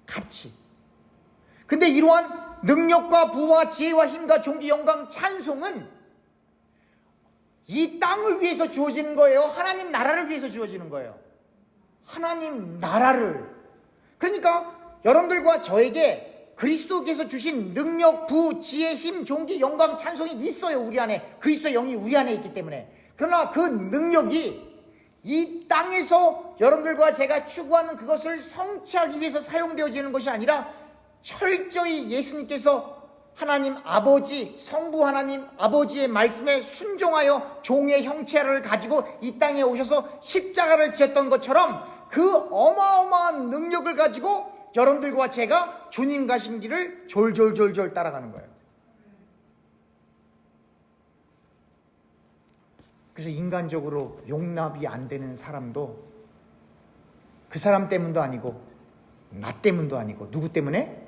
같이. 근데 이러한 능력과 부와 지혜와 힘과 존귀, 영광, 찬송은 이 땅을 위해서 주어지는 거예요? 하나님 나라를 위해서 주어지는 거예요? 하나님 나라를. 그러니까 여러분들과 저에게 그리스도께서 주신 능력, 부, 지혜, 힘, 존귀, 영광, 찬송이 있어요. 우리 안에. 그리스도의 영이 우리 안에 있기 때문에. 그러나 그 능력이 이 땅에서 여러분들과 제가 추구하는 그것을 성취하기 위해서 사용되어지는 것이 아니라 철저히 예수님께서 하나님 아버지, 성부 하나님 아버지의 말씀에 순종하여 종의 형체를 가지고 이 땅에 오셔서 십자가를 지었던 것처럼 그 어마어마한 능력을 가지고 여러분들과 제가 주님 가신 길을 졸졸졸졸 따라가는 거예요. 그래서 인간적으로 용납이 안 되는 사람도 그 사람 때문도 아니고 나 때문도 아니고 누구 때문에?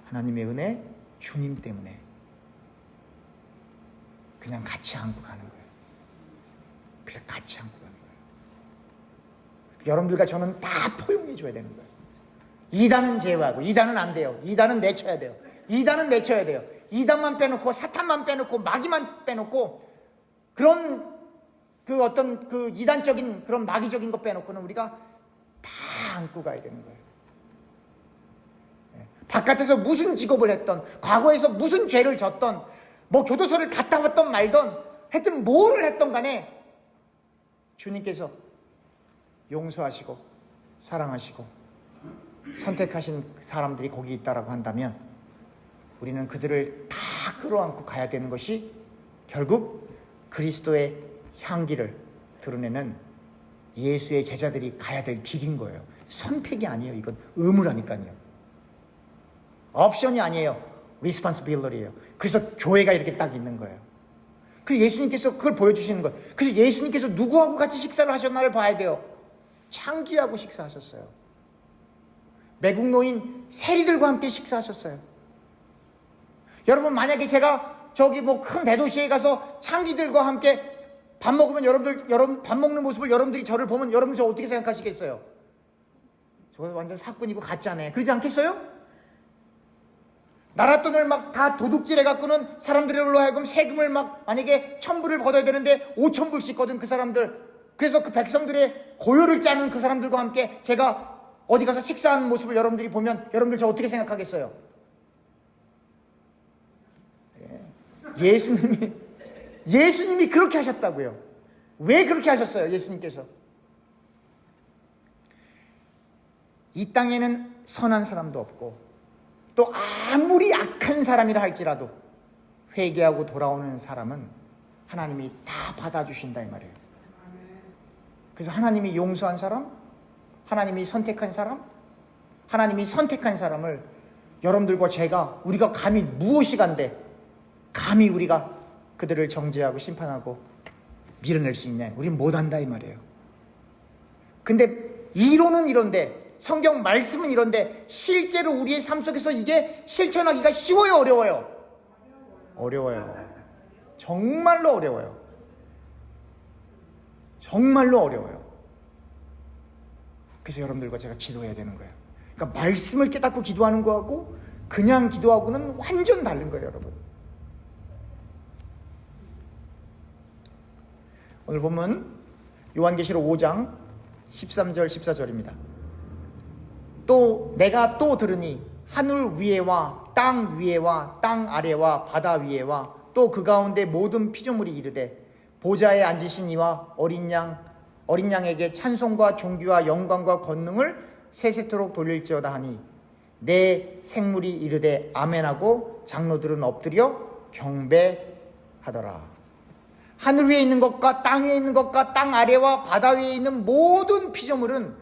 하나님의 은혜, 주님 때문에 그냥 같이 안고 가는 거예요. 그래서 같이 안고 가는 거예요. 여러분들과 저는 다 포용해 줘야 되는 거예요. 이단은 제외하고, 이단은 안 돼요. 이단은 내쳐야 돼요. 이단은 내쳐야 돼요. 이단만 빼놓고 사탄만 빼놓고 마귀만 빼놓고 그런 그 어떤 그 이단적인 그런 마귀적인 것 빼놓고는 우리가 다 안고 가야 되는 거예요. 바깥에서 무슨 직업을 했던, 과거에서 무슨 죄를 졌던, 뭐 교도소를 갔다 왔던 말던, 하여튼 뭐를 했던 간에 주님께서 용서하시고 사랑하시고 선택하신 사람들이 거기 있다라고 한다면 우리는 그들을 다 끌어안고 가야 되는 것이 결국 그리스도의 향기를 드러내는 예수의 제자들이 가야 될 길인 거예요. 선택이 아니에요. 이건 의무라니까요. 옵션이 아니에요. responsibility예요. 그래서 교회가 이렇게 딱 있는 거예요. 그래서 예수님께서 그걸 보여주시는 거예요. 그래서 예수님께서 누구하고 같이 식사를 하셨나를 봐야 돼요. 창기하고 식사하셨어요. 매국 노인 세리들과 함께 식사하셨어요. 여러분, 만약에 제가 저기 뭐 큰 대도시에 가서 창기들과 함께 밥 먹으면 여러분 밥 먹는 모습을 여러분들이 저를 보면 여러분 저 어떻게 생각하시겠어요? 저 완전 사꾼이고 가짜네. 그러지 않겠어요? 나라 돈을 막 다 도둑질해 갖고는 사람들로 하여금 세금을 막 만약에 1,000불을 걷어야 되는데 5,000불씩 거둔 그 사람들, 그래서 그 백성들의 고요를 짜는 그 사람들과 함께 제가 어디 가서 식사하는 모습을 여러분들이 보면 여러분들 저 어떻게 생각하겠어요? 예수님이 그렇게 하셨다고요. 왜 그렇게 하셨어요? 예수님께서 이 땅에는 선한 사람도 없고 또 아무리 악한 사람이라 할지라도 회개하고 돌아오는 사람은 하나님이 다 받아주신다 이 말이에요. 그래서 하나님이 용서한 사람, 하나님이 선택한 사람, 하나님이 선택한 사람을 여러분들과 우리가 감히 무엇이 간데 감히 우리가 그들을 정죄하고 심판하고 밀어낼 수 있냐? 우린 못한다 이 말이에요. 근데 이론은 이런데, 성경 말씀은 이런데 실제로 우리의 삶 속에서 이게 실천하기가 쉬워요, 어려워요? 어려워요. 정말로 어려워요. 정말로 어려워요. 그래서 여러분들과 제가 기도해야 되는 거예요. 그러니까 말씀을 깨닫고 기도하는 거하고 그냥 기도하고는 완전 다른 거예요, 여러분. 오늘 본문 요한계시록 5장 13절 14절입니다. 또 내가 또 들으니 하늘 위에와 땅 위에와 땅 아래와 바다 위에와 또 그 가운데 모든 피조물이 이르되 보좌에 앉으신 이와 어린 양에게 찬송과 존귀와 영광과 권능을 세세토록 돌릴지어다 하니 내 생물이 이르되 아멘하고 장로들은 엎드려 경배하더라. 하늘 위에 있는 것과 땅 위에 있는 것과 땅 아래와 바다 위에 있는 모든 피조물은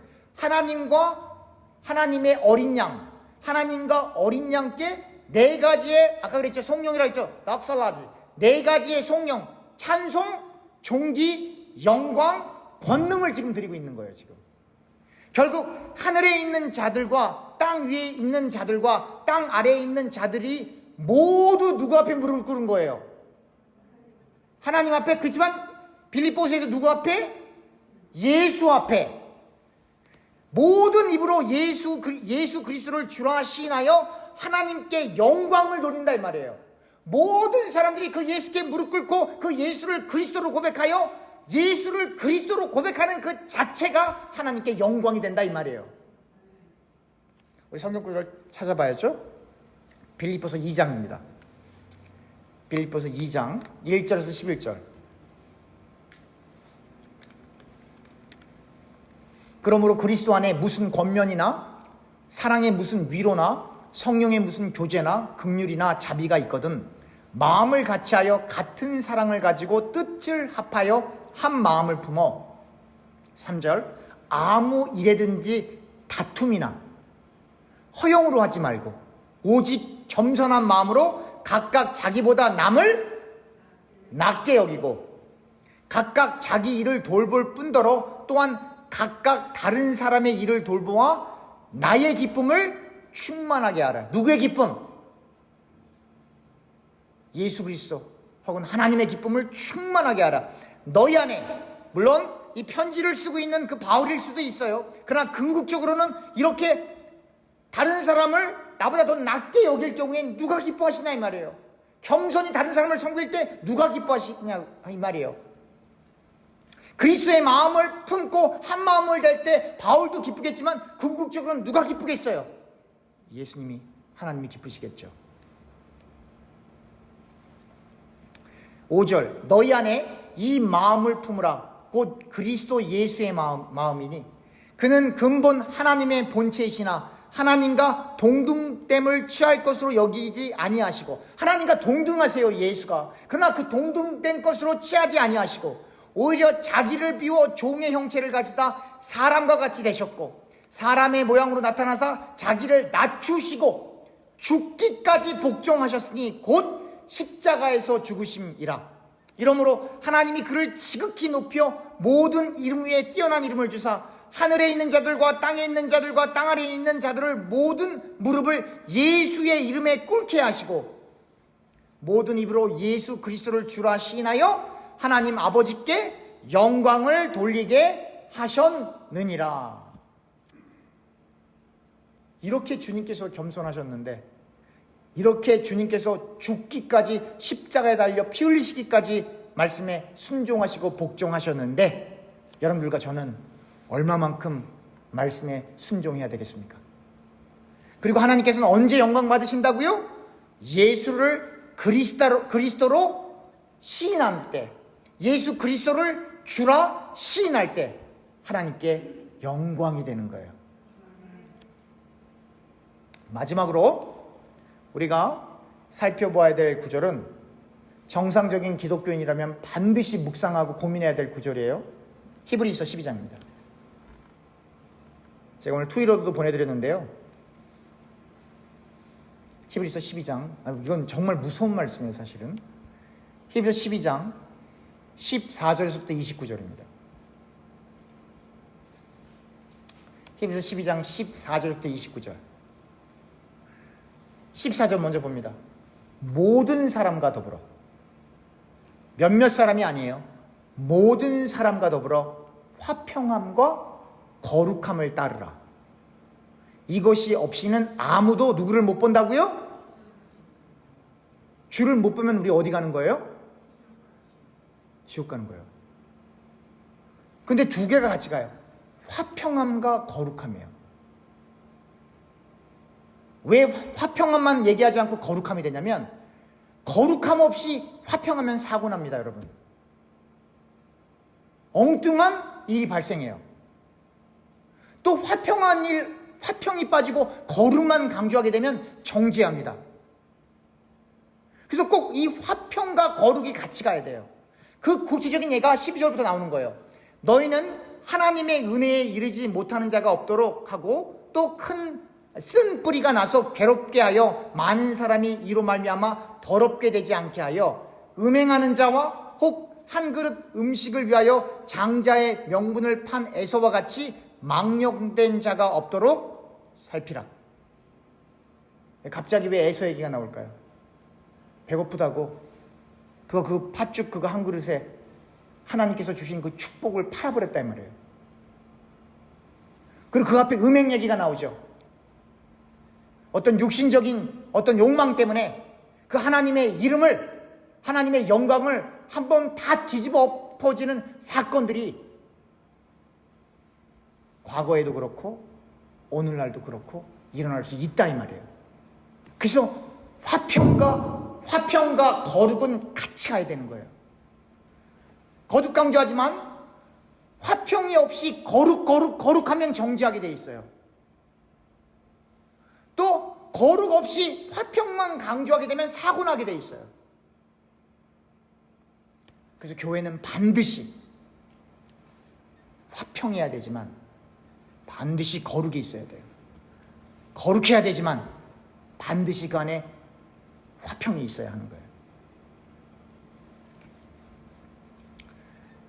하나님의 어린 양, 하나님과 어린 양께 네 가지의, 아까 그랬죠, 송영이라 했죠, 낙살라지, 네 가지의 송영, 찬송, 존귀, 영광, 권능을 지금 드리고 있는 거예요. 지금 결국 하늘에 있는 자들과 땅 위에 있는 자들과 땅 아래에 있는 자들이 모두 누구 앞에 무릎을 꿇은 거예요? 하나님 앞에. 그렇지만 빌립보서에서 누구 앞에? 예수 앞에. 모든 입으로 예수 그리스도를 주라 시인하여 하나님께 영광을 돌린다 이 말이에요. 모든 사람들이 그 예수께 무릎 꿇고 그 예수를 그리스도로 고백하여 예수를 그리스도로 고백하는 그 자체가 하나님께 영광이 된다 이 말이에요. 우리 성경 구절 찾아봐야죠. 빌립보서 2장입니다. 빌립보서 2장 1절에서 11절. 그러므로 그리스도 안에 무슨 권면이나 사랑의 무슨 위로나 성령의 무슨 교제나 긍휼이나 자비가 있거든 마음을 같이하여 같은 사랑을 가지고 뜻을 합하여 한 마음을 품어. 3절. 아무 일에든지 다툼이나 허용으로 하지 말고 오직 겸손한 마음으로 각각 자기보다 남을 낮게 여기고 각각 자기 일을 돌볼 뿐더러 또한 각각 다른 사람의 일을 돌보아 나의 기쁨을 충만하게 하라. 누구의 기쁨? 예수 그리스도 혹은 하나님의 기쁨을 충만하게 하라. 너희 안에, 물론 이 편지를 쓰고 있는 그 바울일 수도 있어요. 그러나 궁극적으로는 이렇게 다른 사람을 나보다 더 낮게 여길 경우엔 누가 기뻐하시냐 이 말이에요. 겸손히 다른 사람을 섬길 때 누가 기뻐하시냐 이 말이에요. 그리스도의 마음을 품고 한 마음을 될 때 바울도 기쁘겠지만 궁극적으로는 누가 기쁘겠어요? 예수님이, 하나님이 기쁘시겠죠. 5절. 너희 안에 이 마음을 품으라. 곧 그리스도 예수의 마음이니 그는 근본 하나님의 본체이시나 하나님과 동등됨을 취할 것으로 여기지 아니하시고, 하나님과 동등하세요 예수가. 그러나 그 동등된 것으로 취하지 아니하시고 오히려 자기를 비워 종의 형체를 가지다 사람과 같이 되셨고 사람의 모양으로 나타나사 자기를 낮추시고 죽기까지 복종하셨으니 곧 십자가에서 죽으심이라. 이러므로 하나님이 그를 지극히 높여 모든 이름 위에 뛰어난 이름을 주사 하늘에 있는 자들과 땅에 있는 자들과 땅 아래에 있는 자들을 모든 무릎을 예수의 이름에 꿇게 하시고 모든 입으로 예수 그리스도를 주라 시인하여 하나님 아버지께 영광을 돌리게 하셨느니라. 이렇게 주님께서 겸손하셨는데, 이렇게 주님께서 죽기까지 십자가에 달려 피 흘리시기까지 말씀에 순종하시고 복종하셨는데, 여러분들과 저는 얼마만큼 말씀에 순종해야 되겠습니까? 그리고 하나님께서는 언제 영광 받으신다고요? 예수를 그리스도로 시인할 때, 예수 그리스도를 주라 시인할 때 하나님께 영광이 되는 거예요. 마지막으로 우리가 살펴보아야 될 구절은 정상적인 기독교인이라면 반드시 묵상하고 고민해야 될 구절이에요. 히브리서 12장입니다. 제가 오늘 투이로도 보내드렸는데요. 히브리서 12장, 이건 정말 무서운 말씀이에요. 사실은 히브리서 12장 14절에서부터 29절입니다. 히브리서 12장 14절부터 29절. 14절 먼저 봅니다. 모든 사람과 더불어, 몇몇 사람이 아니에요. 모든 사람과 더불어 화평함과 거룩함을 따르라. 이것이 없이는 아무도 누구를 못 본다고요? 주를 못 보면 우리 어디 가는 거예요? 지옥 가는 거예요. 근데 두 개가 같이 가요. 화평함과 거룩함이에요. 왜 화평함만 얘기하지 않고 거룩함이 되냐면, 거룩함 없이 화평하면 사고 납니다, 여러분. 엉뚱한 일이 발생해요. 또 화평한 일, 화평이 빠지고 거룩만 강조하게 되면 정죄합니다. 그래서 꼭 이 화평과 거룩이 같이 가야 돼요. 그 구체적인 예가 12절부터 나오는 거예요. 너희는 하나님의 은혜에 이르지 못하는 자가 없도록 하고, 또 큰 쓴 뿌리가 나서 괴롭게 하여 많은 사람이 이로 말미암아 더럽게 되지 않게 하여, 음행하는 자와 혹 한 그릇 음식을 위하여 장자의 명분을 판 에서와 같이 망령된 자가 없도록 살피라. 갑자기 왜 에서 얘기가 나올까요? 배고프다고 그 팥죽 그거 한 그릇에 하나님께서 주신 그 축복을 팔아버렸다 이 말이에요. 그리고 그 앞에 음행 얘기가 나오죠. 어떤 육신적인 어떤 욕망 때문에 그 하나님의 이름을, 하나님의 영광을 한번 다 뒤집어 엎어지는 사건들이 과거에도 그렇고 오늘날도 그렇고 일어날 수 있다 이 말이에요. 그래서 화평과 거룩은 같이 가야 되는 거예요. 거룩 강조하지만 화평이 없이 거룩하면 정죄하게 돼 있어요. 또 거룩 없이 화평만 강조하게 되면 사고 나게 돼 있어요. 그래서 교회는 반드시 화평해야 되지만 반드시 거룩이 있어야 돼요. 거룩해야 되지만 반드시 그 안에 화평이 있어야 하는 거예요.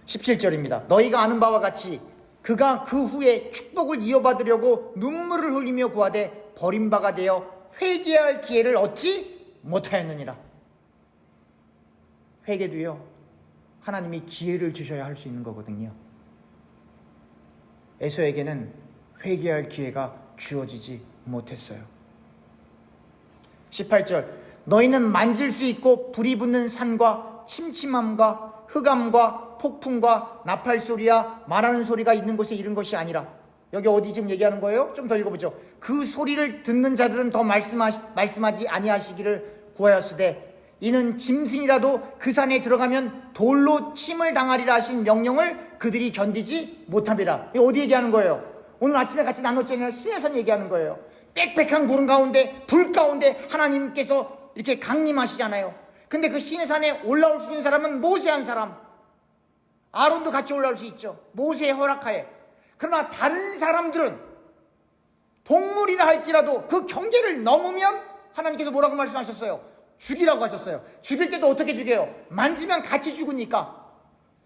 17절입니다. 너희가 아는 바와 같이 그가 그 후에 축복을 이어받으려고 눈물을 흘리며 구하되 버림바가 되어 회개할 기회를 얻지 못하였느니라. 회개도요, 하나님이 기회를 주셔야 할 수 있는 거거든요. 에서에게는 회개할 기회가 주어지지 못했어요. 18절 너희는 만질 수 있고 불이 붙는 산과 침침함과 흑암과 폭풍과 나팔 소리야 말하는 소리가 있는 곳에 이른 것이 아니라. 여기 어디 지금 얘기하는 거예요? 좀 더 읽어보죠. 그 소리를 듣는 자들은 더 말씀하지 아니하시기를 구하였으되 이는 짐승이라도 그 산에 들어가면 돌로 침을 당하리라 하신 명령을 그들이 견디지 못함이라. 이거 어디 얘기하는 거예요? 오늘 아침에 같이 나눴잖아요. 시내산 얘기하는 거예요. 빽빽한 구름 가운데 불 가운데 하나님께서 이렇게 강림하시잖아요. 근데 그 시내산에 올라올 수 있는 사람은 모세 한 사람, 아론도 같이 올라올 수 있죠. 모세의 허락하에. 그러나 다른 사람들은 동물이라 할지라도 그 경계를 넘으면 하나님께서 뭐라고 말씀하셨어요? 죽이라고 하셨어요. 죽일 때도 어떻게 죽여요? 만지면 같이 죽으니까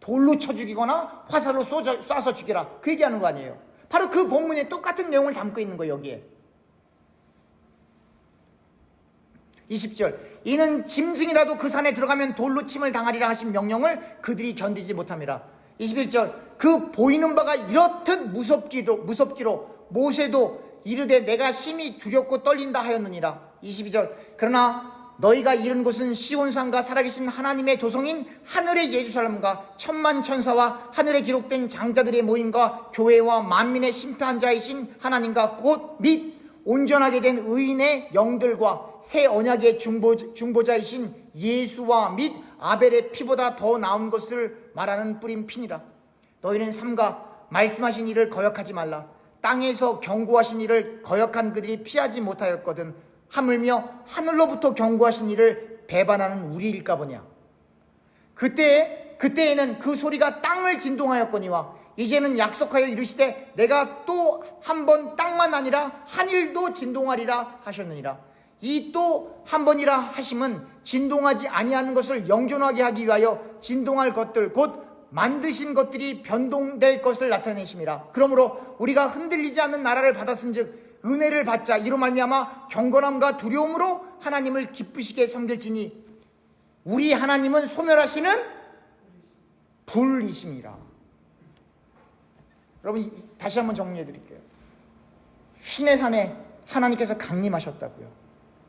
돌로 쳐 죽이거나 화살로 쏴서 죽이라, 그 얘기하는 거 아니에요. 바로 그 본문에 똑같은 내용을 담고 있는 거예요. 여기에 20절 이는 짐승이라도 그 산에 들어가면 돌로 침을 당하리라 하신 명령을 그들이 견디지 못함이라. 21절 그 보이는 바가 이렇듯 무섭기로 모세도 이르되 내가 심히 두렵고 떨린다 하였느니라. 22절 그러나 너희가 이른 곳은 시온산과 살아계신 하나님의 도성인 하늘의 예루살렘과 천만 천사와 하늘에 기록된 장자들의 모임과 교회와 만민의 심판자이신 하나님과 곧 및 온전하게 된 의인의 영들과 새 언약의 중보자이신 예수와 및 아벨의 피보다 더 나은 것을 말하는 뿌린 피니라. 너희는 삼가 말씀하신 일을 거역하지 말라. 땅에서 경고하신 일을 거역한 그들이 피하지 못하였거든 하물며 하늘로부터 경고하신 일을 배반하는 우리일까 보냐. 그때에는 그 소리가 땅을 진동하였거니와 이제는 약속하여 이르시되 내가 또 한 번 땅만 아니라 하늘도 진동하리라 하셨느니라. 이 또 한 번이라 하심은 진동하지 아니하는 것을 영존하게 하기 위하여 진동할 것들 곧 만드신 것들이 변동될 것을 나타내심이라. 그러므로 우리가 흔들리지 않는 나라를 받았은즉 은혜를 받자. 이로 말미암아 경건함과 두려움으로 하나님을 기쁘시게 섬길지니 우리 하나님은 소멸하시는 불이심이라. 여러분, 다시 한번 정리해 드릴게요. 신의 산에 하나님께서 강림하셨다고요.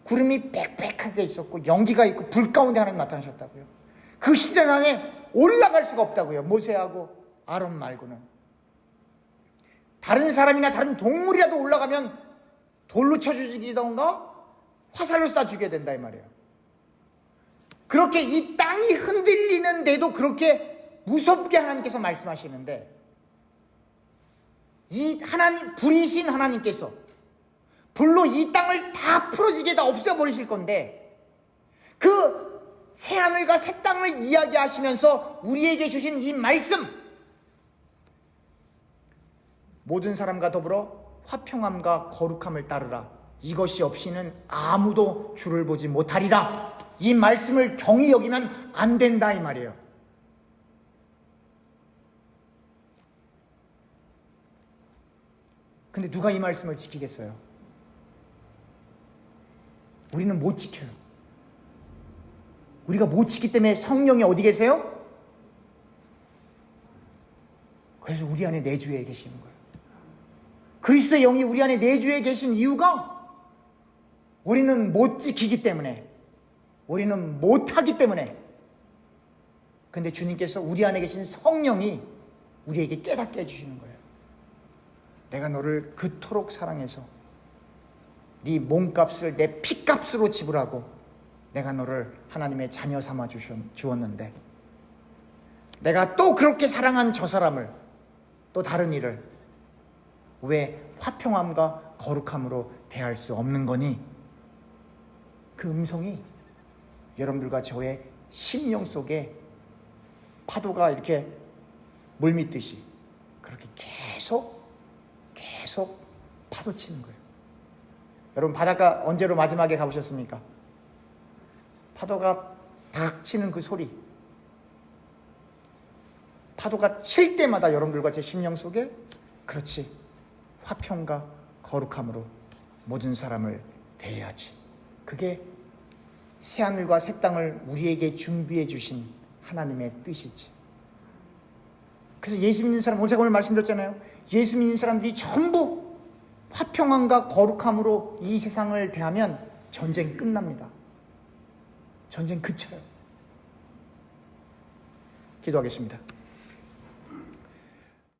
구름이 빽빽하게 있었고 연기가 있고 불 가운데 하나님 나타나셨다고요. 그 시내산에 올라갈 수가 없다고요. 모세하고 아론 말고는. 다른 사람이나 다른 동물이라도 올라가면 돌로 쳐 죽이던가 화살로 쏴 죽여야 된다 이 말이에요. 그렇게 이 땅이 흔들리는데도 그렇게 무섭게 하나님께서 말씀하시는데, 이 하나님, 불이신 하나님께서 불로 이 땅을 다 풀어지게 다 없애버리실 건데, 그 새하늘과 새 땅을 이야기하시면서 우리에게 주신 이 말씀, 모든 사람과 더불어 화평함과 거룩함을 따르라. 이것이 없이는 아무도 주를 보지 못하리라. 이 말씀을 경히 여기면 안 된다 이 말이에요. 근데 누가 이 말씀을 지키겠어요? 우리는 못 지켜요. 우리가 못 지키기 때문에 성령이 어디 계세요? 그래서 우리 안에 내주에 계시는 거예요. 그리스도의 영이 우리 안에 내주에 계신 이유가 우리는 못 지키기 때문에, 우리는 못하기 때문에. 근데 주님께서 우리 안에 계신 성령이 우리에게 깨닫게 해주시는 거예요. 내가 너를 그토록 사랑해서 네 몸값을 내 피값으로 지불하고 내가 너를 하나님의 자녀 삼아 주었는데, 내가 또 그렇게 사랑한 저 사람을, 또 다른 이를 왜 화평함과 거룩함으로 대할 수 없는 거니? 그 음성이 여러분들과 저의 심령 속에 파도가 이렇게 물밀듯이 그렇게 계속 파도치는 거예요. 여러분, 바닷가 언제로 마지막에 가보셨습니까? 파도가 탁 치는 그 소리, 파도가 칠 때마다 여러분들과 제 심령 속에, 그렇지, 화평과 거룩함으로 모든 사람을 대해야지. 그게 새하늘과 새 땅을 우리에게 준비해 주신 하나님의 뜻이지. 그래서 예수 믿는 사람, 오늘 제가 오늘 말씀드렸잖아요. 예수 믿는 사람들이 전부 화평함과 거룩함으로 이 세상을 대하면 전쟁 끝납니다. 전쟁 그쳐요. 기도하겠습니다.